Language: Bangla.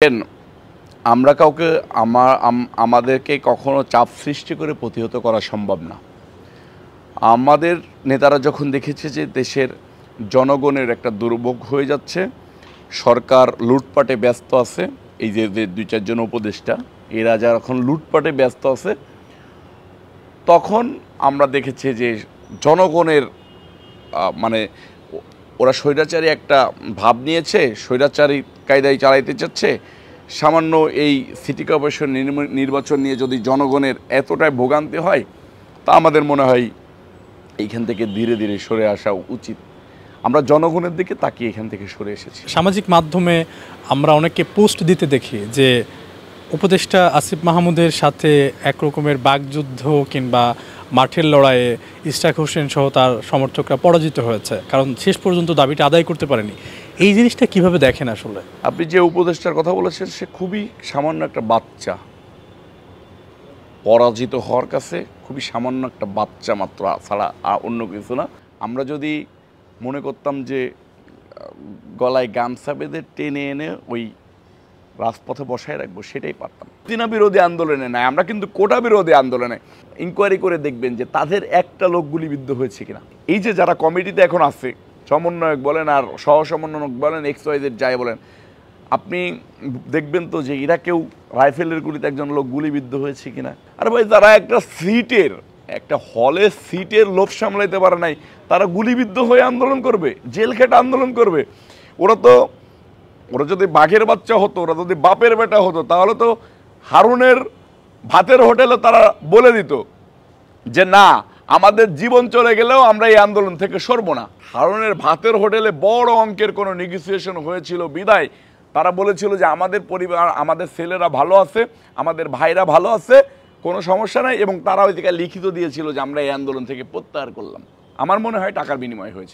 দেখেন, আমরা কাউকে আমাদেরকে কখনো চাপ সৃষ্টি করে প্রতিহত করা সম্ভব না। আমাদের নেতারা যখন দেখেছে যে দেশের জনগণের একটা দুর্ভোগ হয়ে যাচ্ছে, সরকার লুটপাটে ব্যস্ত আছে, এই যে ২-৪ জন উপদেষ্টা এরা যখন লুটপাটে ব্যস্ত আছে, তখন আমরা দেখেছি যে জনগণের মানে ওরা স্বৈরাচারী একটা ভাব নিয়েছে, স্বৈরাচারী কায়দায় চালাইতে চাচ্ছে। সামান্য এই সিটি কর্পোরেশন নির্বাচন নিয়ে যদি জনগণের এতটাই ভোগান্তি হয়, তা আমাদের মনে হয় এইখান থেকে ধীরে ধীরে সরে আসা উচিত। আমরা জনগণের দিকে তাকিয়ে এখান থেকে সরে এসেছি। সামাজিক মাধ্যমে আমরা অনেককে পোস্ট দিতে দেখি যে উপদেষ্টা আসিফ মাহমুদের সাথে একরকমের বাকযুদ্ধ কিংবা মাঠের লড়াইয়ে ইশরাক হোসেন সহ তার সমর্থকরা পরাজিত হয়েছে, কারণ শেষ পর্যন্ত দাবিটা আদায় করতে পারেনি। এই জিনিসটা কিভাবে দেখেন আসলে? আপনি যে উপদেষ্টার কথা বলেছেন, সে খুবই সামান্য একটা বাচ্চা, পরাজিত হওয়ার কাছে খুবই সামান্য একটা বাচ্চা মাত্র, ছাড়া অন্য কিছু না। আমরা যদি মনে করতাম যে গলায় গামছা বেঁধে টেনে এনে ওই রাজপথে বসায় রাখবো, সেটাই পারতাম। চীনা বিরোধী আন্দোলনে নাই, আমরা কিন্তু কোটা বিরোধী আন্দোলনে ইনকোয়ারি করে দেখবেন যে তাদের একটা লোক গুলিবিদ্ধ হয়েছে কিনা। এই যে যারা কমিটিতে এখন আছে, সমন্বয়ক বলেন আর সহ সমন্বয়ক বলেন, XYZ যাই বলেন, আপনি দেখবেন তো যে এরা কেউ রাইফেলের গুলিতে একজন লোক গুলিবিদ্ধ হয়েছে কিনা। আর ভাই, যারা একটা হলে সিটের লোভ সামলাইতে পারে নাই, তারা গুলিবিদ্ধ হয়ে আন্দোলন করবে, জেল খেটে আন্দোলন করবে। ওরা যদি বাঘের বাচ্চা হতো, ওরা যদি বাপের বেটা হতো, তাহলে তো হারুনের ভাতের হোটেলে তারা বলে দিত যে না, আমাদের জীবন চলে গেলেও আমরা এই আন্দোলন থেকে সরব না। হারুনের ভাতের হোটেলে বড় অঙ্কের কোনো নেগোসিয়েশন হয়েছিল বিদায় তারা বলেছিল যে আমাদের পরিবার, আমাদের ছেলেরা ভালো আছে, আমাদের ভাইরা ভালো আছে, কোনো সমস্যা নাই, এবং তারা ওই থেকে লিখিত দিয়েছিল যে আমরা এই আন্দোলন থেকে প্রত্যাহার করলাম। আমার মনে হয় টাকার বিনিময় হয়েছে।